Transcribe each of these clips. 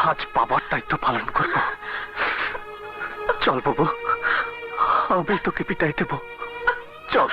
আজ বাবার দায়িত্ব পালন করব। চল বাবু, আমি তোকে বিদায় দেব। চল।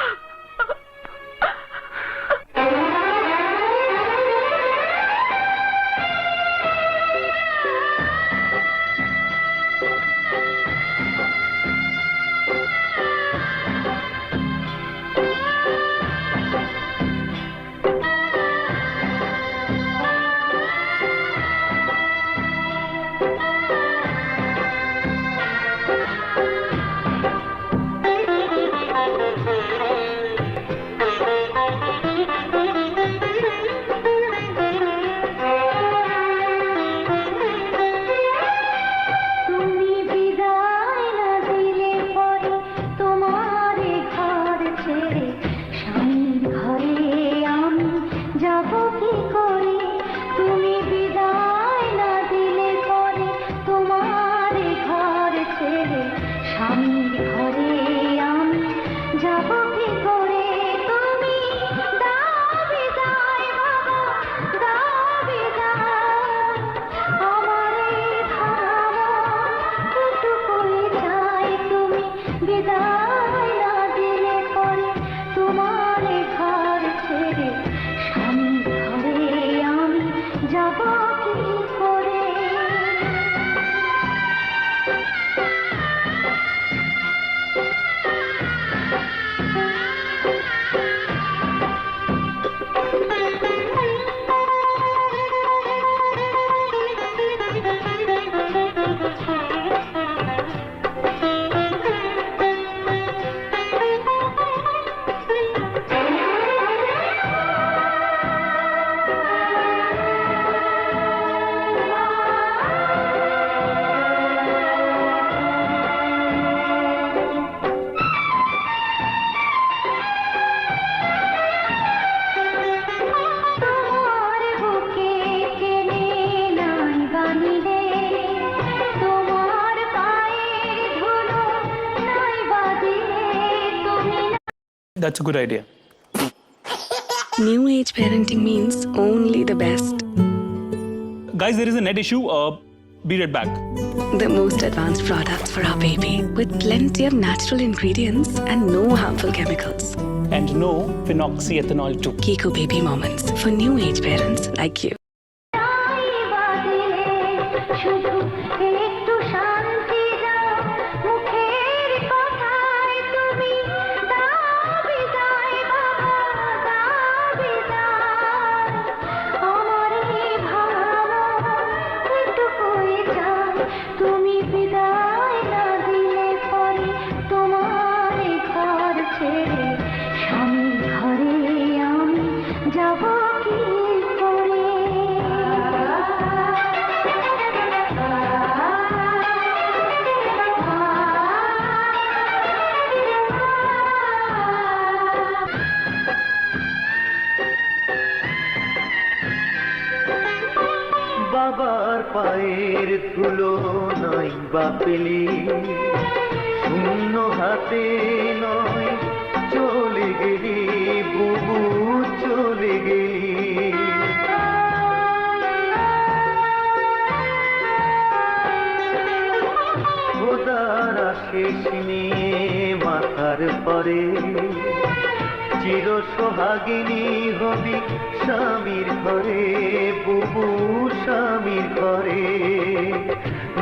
That's a good idea. New age parenting means only the best. Guys, there is a net issue. Be right back. The most advanced products for our baby with plenty of natural ingredients and no harmful chemicals. And no phenoxyethanol too. Kiko Baby Moments for new age parents like you. বাবার পায়ের ধুলো নাই বা পেলি, শূন্য হাতে নয় চলে গেলি বুবু, চলে গেলি। খোদার আশিস নিয়ে মাথার পরে চির সোহাগিনী হবি স্বামীর ঘরে বুবু, স্বামীর ঘরে।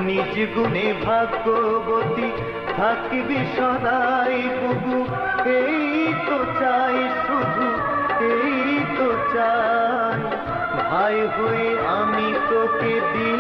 নিজ গুণে ভাগ্যবতী থাকবি সদাই বুবু, এই তো চাই শুধু, এই তো চাই। ভাই হয়ে আমি তোকে দিই